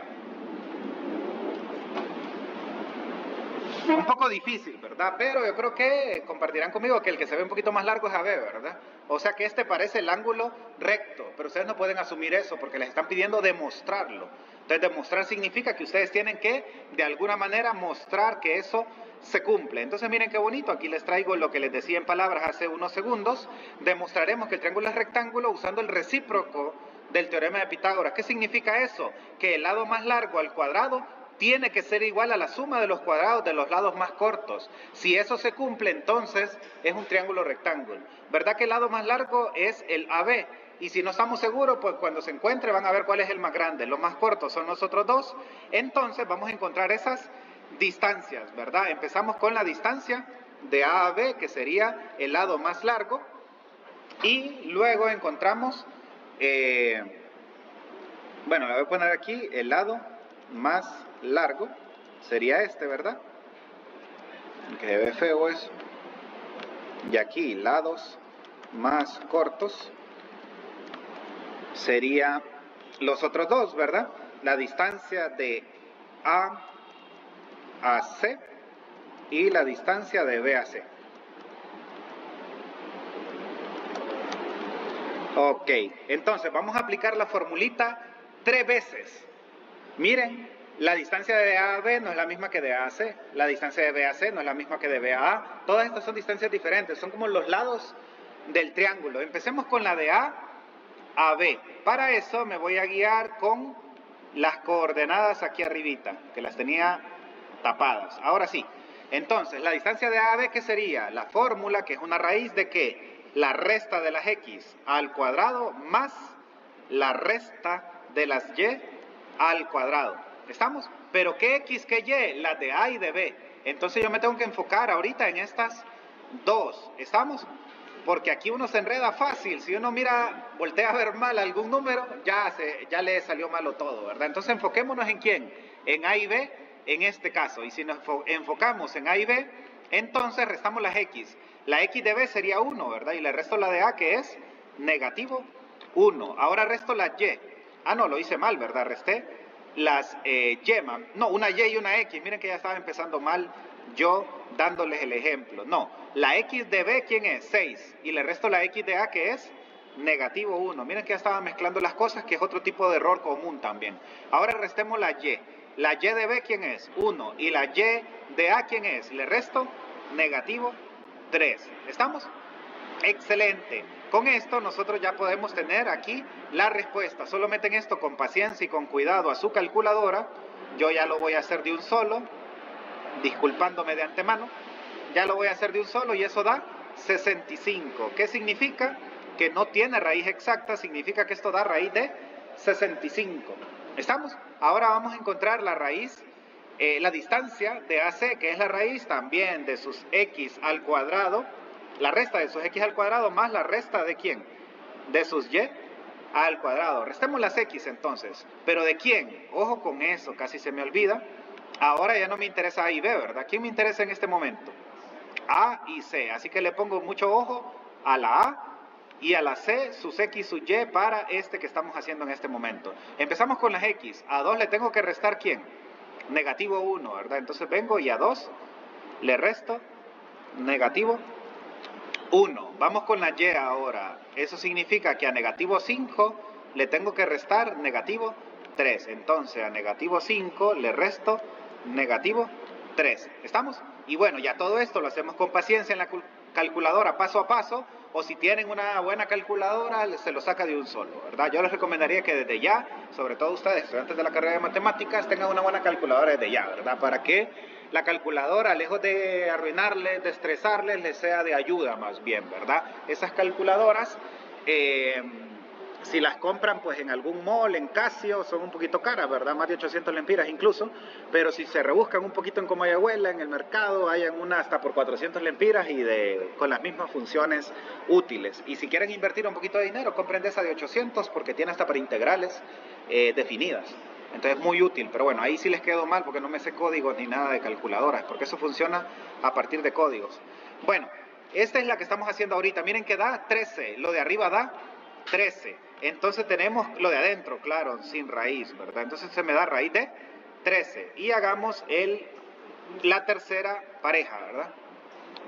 Un poco difícil, ¿verdad? Pero yo creo que compartirán conmigo que el que se ve un poquito más largo es AB, ¿verdad? O sea que este parece el ángulo recto, pero ustedes no pueden asumir eso porque les están pidiendo demostrarlo. Entonces demostrar significa que ustedes tienen que de alguna manera mostrar que eso se cumple. Entonces miren qué bonito, aquí les traigo lo que les decía en palabras hace unos segundos. Demostraremos que el triángulo es rectángulo usando el recíproco del teorema de Pitágoras. ¿Qué significa eso? Que el lado más largo al cuadrado tiene que ser igual a la suma de los cuadrados de los lados más cortos. Si eso se cumple, entonces es un triángulo rectángulo. ¿Verdad que el lado más largo es el AB? Y si no estamos seguros, pues cuando se encuentre van a ver cuál es el más grande. Los más cortos son los otros dos. Entonces vamos a encontrar esas distancias, ¿verdad? Empezamos con la distancia de A a B, que sería el lado más largo. Y luego encontramos, bueno, le voy a poner aquí el lado más largo, sería este, ¿verdad? Que se ve feo eso. Y aquí lados más cortos sería los otros dos, ¿verdad? La distancia de A a C y la distancia de B a C. Ok, entonces vamos a aplicar la formulita 3 veces. Miren, la distancia de A a B no es la misma que de A a C, la distancia de B a C no es la misma que de B a A. Todas estas son distancias diferentes, son como los lados del triángulo. Empecemos con la de A a B. Para eso me voy a guiar con las coordenadas aquí arribita, que las tenía tapadas. Ahora sí, entonces la distancia de A a B, ¿qué sería? La fórmula, que es una raíz de ¿qué? La resta de las X al cuadrado más la resta de las Y al cuadrado. ¿Estamos? Pero ¿qué X, qué Y? Las de A y de B. Entonces yo me tengo que enfocar ahorita en estas dos. ¿Estamos? Porque aquí uno se enreda fácil. Si uno mira, voltea a ver mal algún número, ya le salió malo todo, ¿verdad? Entonces enfoquémonos en ¿quién? En A y B, en este caso. Y si nos enfocamos en A y B, entonces restamos las X. La X de B sería 1, ¿verdad? Y le resto la de A, que es negativo 1. Ahora resto la Y. Ah, no, lo hice mal, ¿verdad? Resté las Y. No, una Y y una X. Miren que ya estaba empezando mal yo dándoles el ejemplo. No, la X de B, ¿quién es? 6. Y le resto la X de A, que es negativo 1. Miren que ya estaba mezclando las cosas, que es otro tipo de error común también. Ahora restemos la Y. La Y de B, ¿quién es? 1. Y la Y de A, ¿quién es? Le resto negativo 3. ¿Estamos? Excelente. Con esto nosotros ya podemos tener aquí la respuesta. Solo meten esto con paciencia y con cuidado a su calculadora. Yo ya lo voy a hacer de un solo, disculpándome de antemano. Ya lo voy a hacer de un solo y eso da 65. ¿Qué significa? Que no tiene raíz exacta, significa que esto da raíz de 65. ¿Estamos? Ahora vamos a encontrar la raíz, la distancia de AC, que es la raíz también de sus X al cuadrado. La resta de sus X al cuadrado más la resta de ¿quién? De sus Y al cuadrado. Restemos las X entonces. ¿Pero de quién? Ojo con eso, casi se me olvida. Ahora ya no me interesa A y B, ¿verdad? ¿Quién me interesa en este momento? A y C. Así que le pongo mucho ojo a la A y a la C, sus X, sus Y para este que estamos haciendo en este momento. Empezamos con las X. A 2 le tengo que restar ¿quién? Negativo 1, ¿verdad? Entonces vengo y a 2 le resto negativo 1. Vamos con la Y ahora. Eso significa que a negativo 5 le tengo que restar negativo 3. Entonces a negativo 5 le resto negativo 3. ¿Estamos? Y bueno, ya todo esto lo hacemos con paciencia en la calculadora paso a paso, o si tienen una buena calculadora, se lo saca de un solo, ¿verdad? Yo les recomendaría que desde ya, sobre todo ustedes, estudiantes de la carrera de matemáticas, tengan una buena calculadora desde ya, ¿verdad? Para que la calculadora, lejos de arruinarles, de estresarles, les sea de ayuda más bien, ¿verdad? Esas calculadoras, si las compran pues en algún mall, en Casio, son un poquito caras, ¿verdad? Más de 800 lempiras incluso, pero si se rebuscan un poquito en Comayagüela, en el mercado, hayan una hasta por 400 lempiras y con las mismas funciones útiles. Y si quieren invertir un poquito de dinero, compren de esa de 800 porque tiene hasta para integrales definidas. Entonces es muy útil, pero bueno, ahí sí les quedó mal porque no me sé códigos ni nada de calculadoras, porque eso funciona a partir de códigos. Bueno, esta es la que estamos haciendo ahorita. Miren que da 13, lo de arriba da 13. Entonces tenemos lo de adentro, claro, sin raíz, ¿verdad? Entonces se me da raíz de 13. Y hagamos la tercera pareja, ¿verdad?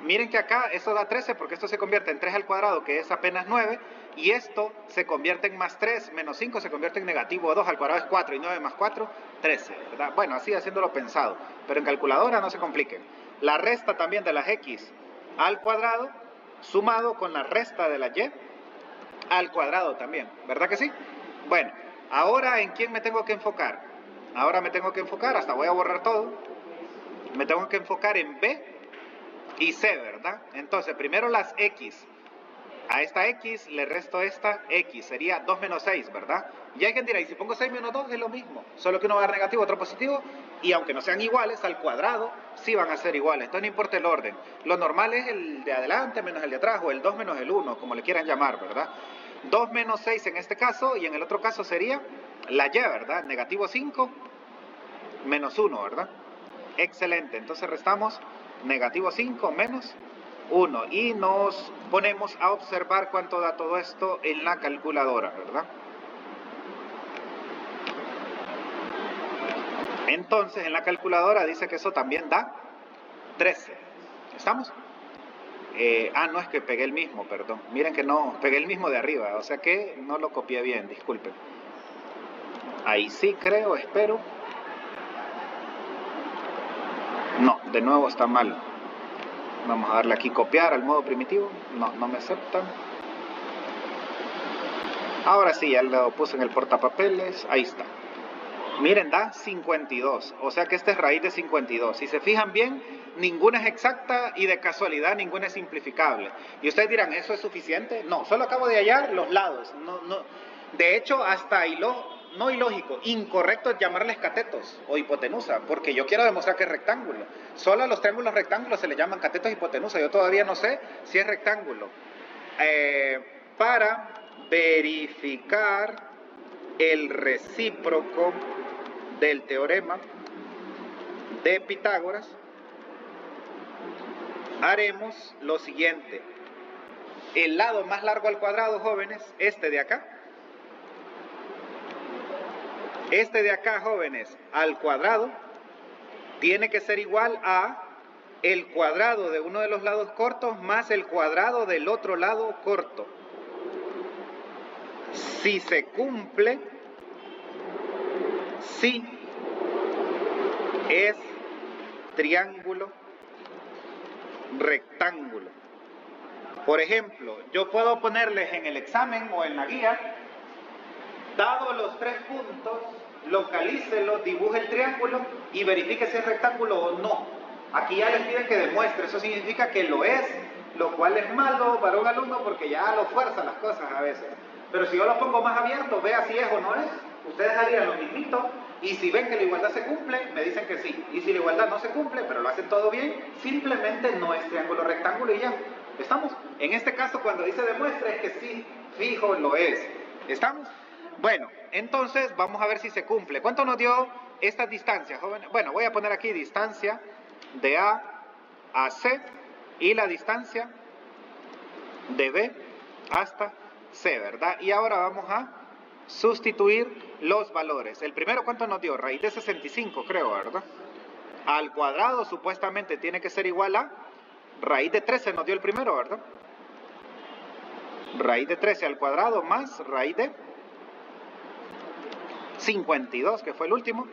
Miren que acá esto da 13 porque esto se convierte en 3 al cuadrado, que es apenas 9. Y esto se convierte en más 3, menos 5 se convierte en negativo 2 al cuadrado es 4. Y 9 más 4, 13, ¿verdad? Bueno, así haciéndolo pensado. Pero en calculadora no se compliquen. La resta también de las x al cuadrado, sumado con la resta de la y al cuadrado también, ¿verdad que sí? Bueno, ahora ¿en quién me tengo que enfocar? Ahora me tengo que enfocar, hasta voy a borrar todo, me tengo que enfocar en B y C, ¿verdad? Entonces, primero las X, a esta X le resto esta X, sería 2 menos 6, ¿verdad? Y alguien dirá, ¿y si pongo 6 menos 2 es lo mismo? Solo que uno va a dar negativo, otro positivo, y aunque no sean iguales, al cuadrado sí van a ser iguales, entonces no importa el orden. Lo normal es el de adelante menos el de atrás, o el 2 menos el 1, como le quieran llamar, ¿verdad? 2 menos 6 en este caso, y en el otro caso sería la y, ¿verdad? Negativo 5 menos 1, ¿verdad? Excelente, entonces restamos negativo 5 menos 1 y nos ponemos a observar cuánto da todo esto en la calculadora, ¿verdad? Entonces en la calculadora dice que eso también da 13. ¿Estamos? No, es que pegué el mismo, perdón. Miren que no, pegué el mismo de arriba, o sea que no lo copié bien, disculpen. Ahí sí creo, espero. No, de nuevo está mal. Vamos a darle aquí copiar al modo primitivo. No me aceptan. Ahora sí, ya lo puse en el portapapeles. Ahí está. Miren, da 52. O sea que esta es raíz de 52. Si se fijan bien, ninguna es exacta y de casualidad ninguna es simplificable. Y ustedes dirán, ¿eso es suficiente? No, solo acabo de hallar los lados. De hecho, hasta no ilógico, incorrecto es llamarles catetos o hipotenusa, porque yo quiero demostrar que es rectángulo. Solo a los triángulos rectángulos se le llaman catetos y hipotenusa. Yo todavía no sé si es rectángulo. Para verificar el recíproco del teorema de Pitágoras, haremos lo siguiente. El lado más largo al cuadrado, jóvenes, este de acá, jóvenes, al cuadrado, tiene que ser igual a el cuadrado de uno de los lados cortos más el cuadrado del otro lado corto. Si se cumple, sí es triángulo rectángulo. Por ejemplo, yo puedo ponerles en el examen o en la guía, dado los 3 puntos, localícelo, dibuje el triángulo y verifique si es rectángulo o no. Aquí ya les piden que demuestre, eso significa que lo es, lo cual es malo para un alumno porque ya lo fuerzan las cosas a veces. Pero si yo lo pongo más abierto, vea si es o no es, ustedes harían lo mismito y si ven que la igualdad se cumple, me dicen que sí. Y si la igualdad no se cumple, pero lo hacen todo bien, simplemente no es triángulo rectángulo y ya. ¿Estamos? En este caso, cuando dice demuestre, es que sí, fijo, lo es. ¿Estamos? Bueno, entonces vamos a ver si se cumple. ¿Cuánto nos dio estas distancias, jóvenes? Bueno, voy a poner aquí distancia de A a C y la distancia de B hasta C, ¿verdad? Y ahora vamos a sustituir los valores. El primero, ¿cuánto nos dio? Raíz de 65, creo, ¿verdad? Al cuadrado supuestamente tiene que ser igual a raíz de 13, nos dio el primero, ¿verdad? Raíz de 13 al cuadrado más raíz de 52, que fue el último,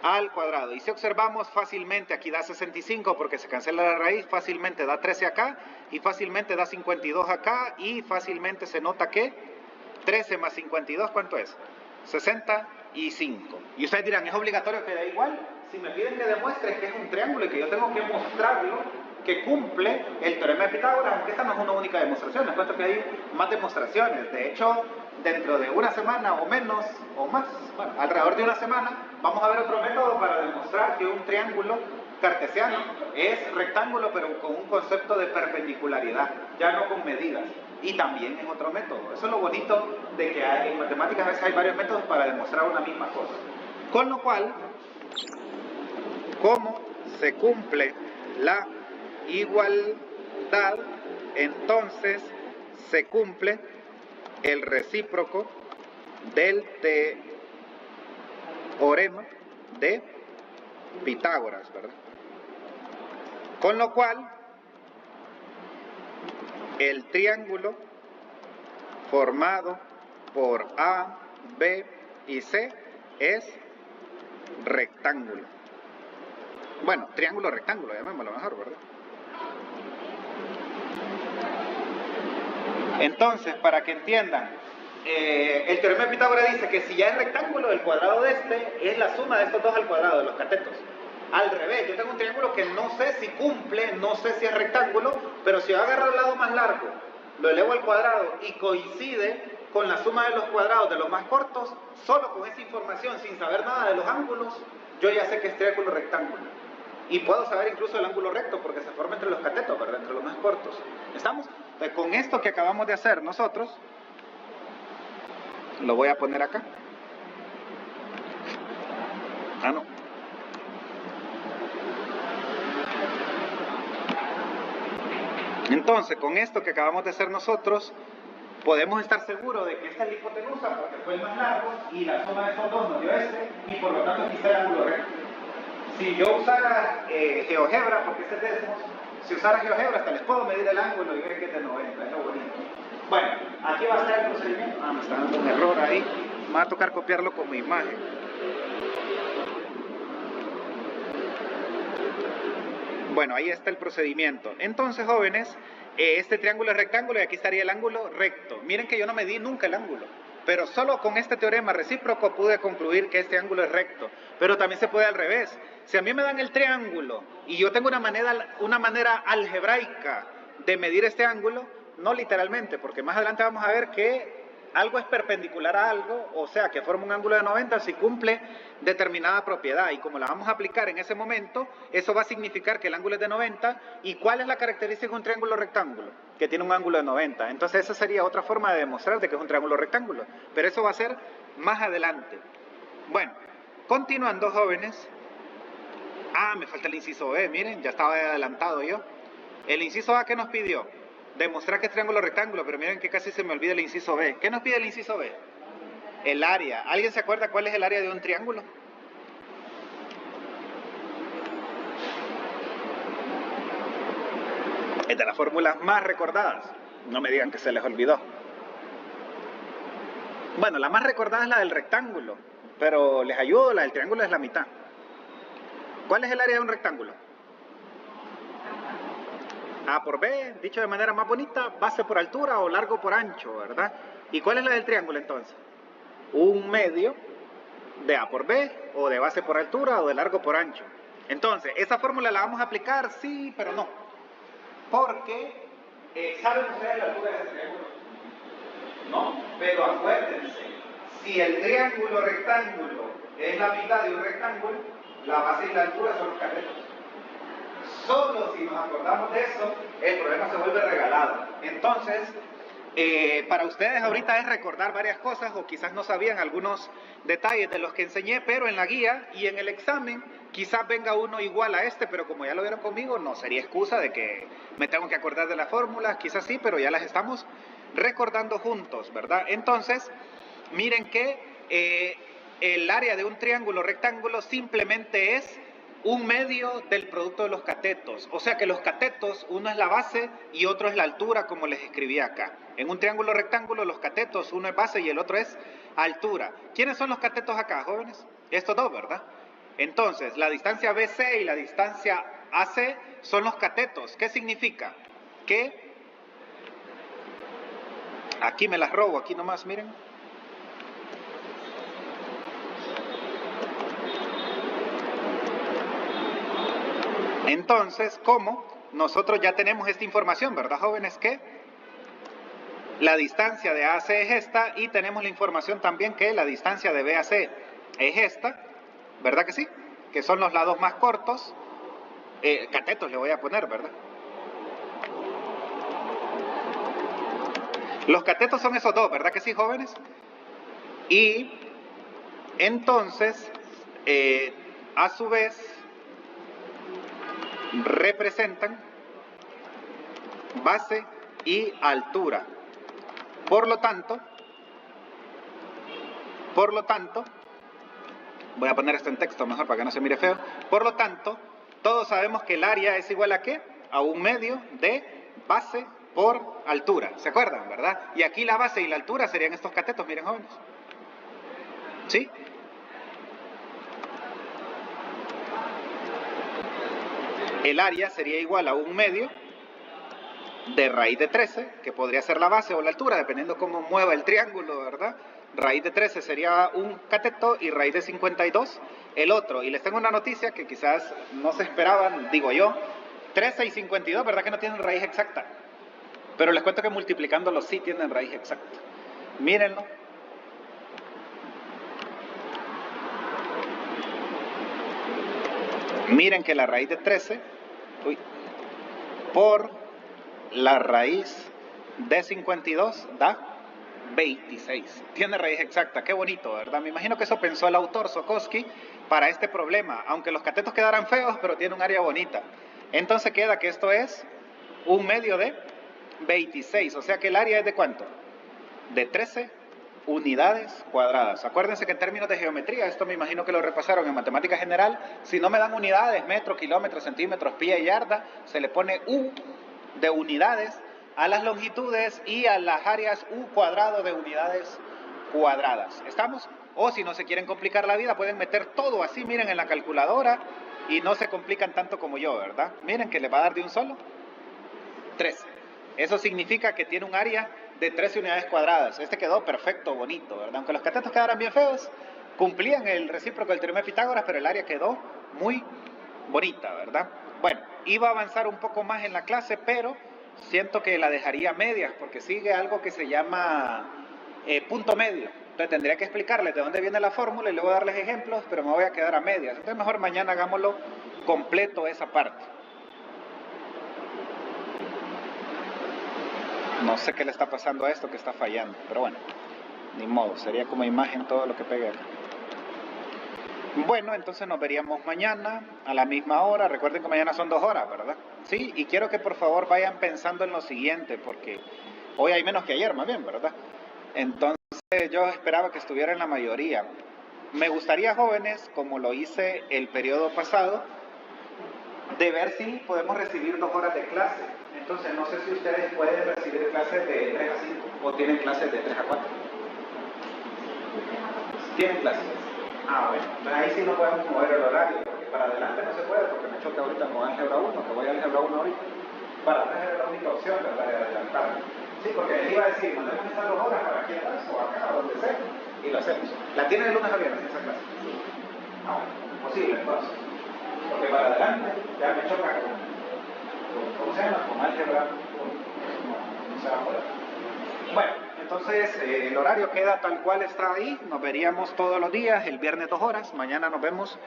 al cuadrado. Y si observamos fácilmente, aquí da 65 porque se cancela la raíz, fácilmente da 13 acá, y fácilmente da 52 acá, y fácilmente se nota que 13 más 52, ¿cuánto es? 65. Y ustedes dirán, ¿es obligatorio que dé igual? Si me piden que demuestre que es un triángulo y que yo tengo que mostrarlo, que cumple el teorema de Pitágoras, aunque esta no es una única demostración, les cuento que hay más demostraciones. De hecho, dentro de una semana o menos, o más, bueno, alrededor de una semana, vamos a ver otro método para demostrar que un triángulo cartesiano es rectángulo, pero con un concepto de perpendicularidad, ya no con medidas. Y también en otro método. Eso es lo bonito de que en matemáticas a veces hay varios métodos para demostrar una misma cosa. Con lo cual, ¿cómo se cumple la igualdad? Entonces se cumple el recíproco del teorema de Pitágoras, ¿verdad? Con lo cual, el triángulo formado por A, B y C es rectángulo. Bueno, triángulo rectángulo, llamémoslo mejor, ¿verdad? Entonces, para que entiendan, el teorema de Pitágoras dice que si ya es rectángulo, el cuadrado de este es la suma de estos dos al cuadrado, de los catetos. Al revés, yo tengo un triángulo que no sé si cumple, no sé si es rectángulo, pero si yo agarro el lado más largo, lo elevo al cuadrado y coincide con la suma de los cuadrados de los más cortos, solo con esa información, sin saber nada de los ángulos, yo ya sé que es triángulo rectángulo. Y puedo saber incluso el ángulo recto, porque se forma entre los catetos, ¿verdad? Entre los más cortos. ¿Estamos? Entonces, con esto que acabamos de hacer nosotros, lo voy a poner acá. Ah, no. Entonces, con esto que acabamos de hacer nosotros, podemos estar seguros de que esta es la hipotenusa porque fue el más largo y la suma de estos dos nos dio este, y por lo tanto aquí está el ángulo recto. Si yo usara GeoGebra, porque ese es décimos, si usara GeoGebra hasta les puedo medir el ángulo y ver que es de 90, es lo bonito. Bueno, aquí va a estar el procedimiento. Ah, me está dando un error ahí. Me va a tocar copiarlo como imagen. Bueno, ahí está el procedimiento. Entonces, jóvenes, este triángulo es rectángulo y aquí estaría el ángulo recto. Miren que yo no medí nunca el ángulo, pero solo con este teorema recíproco pude concluir que este ángulo es recto. Pero también se puede al revés. Si a mí me dan el triángulo y yo tengo una manera algebraica de medir este ángulo, no literalmente, porque más adelante vamos a ver que algo es perpendicular a algo, o sea, que forma un ángulo de 90 si cumple determinada propiedad. Y como la vamos a aplicar en ese momento, eso va a significar que el ángulo es de 90. ¿Y cuál es la característica de un triángulo rectángulo? Que tiene un ángulo de 90. Entonces esa sería otra forma de demostrar de que es un triángulo rectángulo. Pero eso va a ser más adelante. Bueno, continuando, jóvenes. Ah, me falta el inciso B, miren, ya estaba adelantado yo. El inciso A, ¿qué nos pidió? Demostrar que es triángulo rectángulo, pero miren que casi se me olvida el inciso B. ¿Qué nos pide el inciso B? El área. ¿Alguien se acuerda cuál es el área de un triángulo? Es de las fórmulas más recordadas. No me digan que se les olvidó. Bueno, la más recordada es la del rectángulo, pero les ayudo, la del triángulo es la mitad. ¿Cuál es el área de un rectángulo? A por B, dicho de manera más bonita, base por altura o largo por ancho, ¿verdad? ¿Y cuál es la del triángulo entonces? Un medio de A por B, o de base por altura, o de largo por ancho. Entonces, ¿esa fórmula la vamos a aplicar? Sí, pero no. Porque, ¿saben ustedes la altura de ese triángulo? No, pero acuérdense, si el triángulo rectángulo es la mitad de un rectángulo, la base y la altura son los catetos. Solo si nos acordamos de eso, el problema se vuelve regalado. Entonces, para ustedes ahorita es recordar varias cosas, o quizás no sabían algunos detalles de los que enseñé, pero en la guía y en el examen quizás venga uno igual a este, pero como ya lo vieron conmigo, no sería excusa de que me tengo que acordar de las fórmulas, quizás sí, pero ya las estamos recordando juntos, ¿verdad? Entonces, miren que el área de un triángulo rectángulo simplemente es un medio del producto de los catetos. O sea que los catetos, uno es la base y otro es la altura, como les escribí acá. En un triángulo rectángulo, los catetos, uno es base y el otro es altura. ¿Quiénes son los catetos acá, jóvenes? Estos dos, ¿verdad? Entonces, la distancia BC y la distancia AC son los catetos. ¿Qué significa? Que, aquí me las robo, aquí nomás, miren. Entonces, ¿cómo? Nosotros ya tenemos esta información, ¿verdad, jóvenes? Que la distancia de AC es esta y tenemos la información también que la distancia de BAC es esta, ¿verdad que sí? Que son los lados más cortos, catetos le voy a poner, ¿verdad? Los catetos son esos dos, ¿verdad que sí, jóvenes? Y entonces, a su vez, representan base y altura. Por lo tanto, voy a poner esto en texto mejor para que no se mire feo. Por lo tanto, todos sabemos que el área es igual a ¿qué? A 1/2 de base por altura. ¿Se acuerdan, verdad? Y aquí la base y la altura serían estos catetos, miren, jóvenes. ¿Sí? El área sería igual a 1/2 de raíz de 13, que podría ser la base o la altura, dependiendo cómo mueva el triángulo, ¿verdad? Raíz de 13 sería un cateto y raíz de 52 el otro. Y les tengo una noticia que quizás no se esperaban, digo yo. 13 y 52, ¿verdad que no tienen raíz exacta? Pero les cuento que multiplicándolos sí tienen raíz exacta. Mírenlo. Miren que la raíz de 13 por la raíz de 52 da 26. Tiene raíz exacta, qué bonito, ¿verdad? Me imagino que eso pensó el autor Sokowski para este problema, aunque los catetos quedaran feos, pero tiene un área bonita. Entonces queda que esto es 1/2 de 26, o sea que el área es de ¿cuánto? De 13 unidades cuadradas. Acuérdense que en términos de geometría, esto me imagino que lo repasaron en matemática general, si no me dan unidades, metro, kilómetro, centímetros, pie y yarda, se le pone U de unidades a las longitudes y a las áreas U cuadrado de unidades cuadradas. ¿Estamos? O si no se quieren complicar la vida, pueden meter todo así, miren, en la calculadora y no se complican tanto como yo, ¿verdad? Miren que le va a dar de un solo 13. Eso significa que tiene un área de 13 unidades cuadradas. Este quedó perfecto, bonito, ¿verdad? Aunque los catetos quedaran bien feos, cumplían el recíproco del teorema de Pitágoras, pero el área quedó muy bonita, ¿verdad? Bueno, iba a avanzar un poco más en la clase, pero siento que la dejaría a medias, porque sigue algo que se llama punto medio. Entonces tendría que explicarles de dónde viene la fórmula y luego darles ejemplos, pero me voy a quedar a medias. Entonces mejor mañana hagámoslo completo esa parte. No sé qué le está pasando a esto, que está fallando, pero bueno, ni modo, sería como imagen todo lo que pegue acá. Bueno, entonces nos veríamos mañana a la misma hora. Recuerden que mañana son 2 horas, ¿verdad? Sí, y quiero que por favor vayan pensando en lo siguiente, porque hoy hay menos que ayer, más bien, ¿verdad? Entonces yo esperaba que estuvieran la mayoría. Me gustaría, jóvenes, como lo hice el periodo pasado, de ver si podemos recibir 2 horas de clase. Entonces no sé si ustedes pueden recibir clases de 3 a 5 o tienen clases de 3 a 4. ¿Tienen clases? Ah, bueno, ahí sí no podemos mover el horario, porque para adelante no se puede, porque me choca ahorita con álgebra 1, que voy a álgebra 1 ahorita. Para atrás era la única opción, ¿verdad?, de adelantar. Sí, porque él iba a decir, mandemos estas 2 horas para aquí atrás o acá, o donde sea, y lo hacemos. ¿La tiene de lunes a viernes esa clase? Sí. Ah, bueno, posible entonces. Porque para adelante ya me choca con ¿cómo se llama? Con álgebra, no se va a poder. Bueno, entonces el horario queda tal cual está ahí. Nos veríamos todos los días, el viernes 2 horas, mañana nos vemos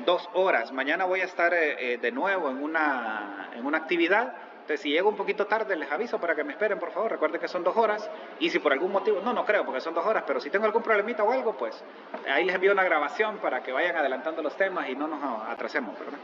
2 horas. Mañana voy a estar de nuevo en una actividad. Entonces, si llego un poquito tarde, les aviso para que me esperen, por favor. Recuerden que son 2 horas. Y si por algún motivo, no creo, porque son 2 horas, pero si tengo algún problemita o algo, pues ahí les envío una grabación para que vayan adelantando los temas y no nos atrasemos, ¿verdad?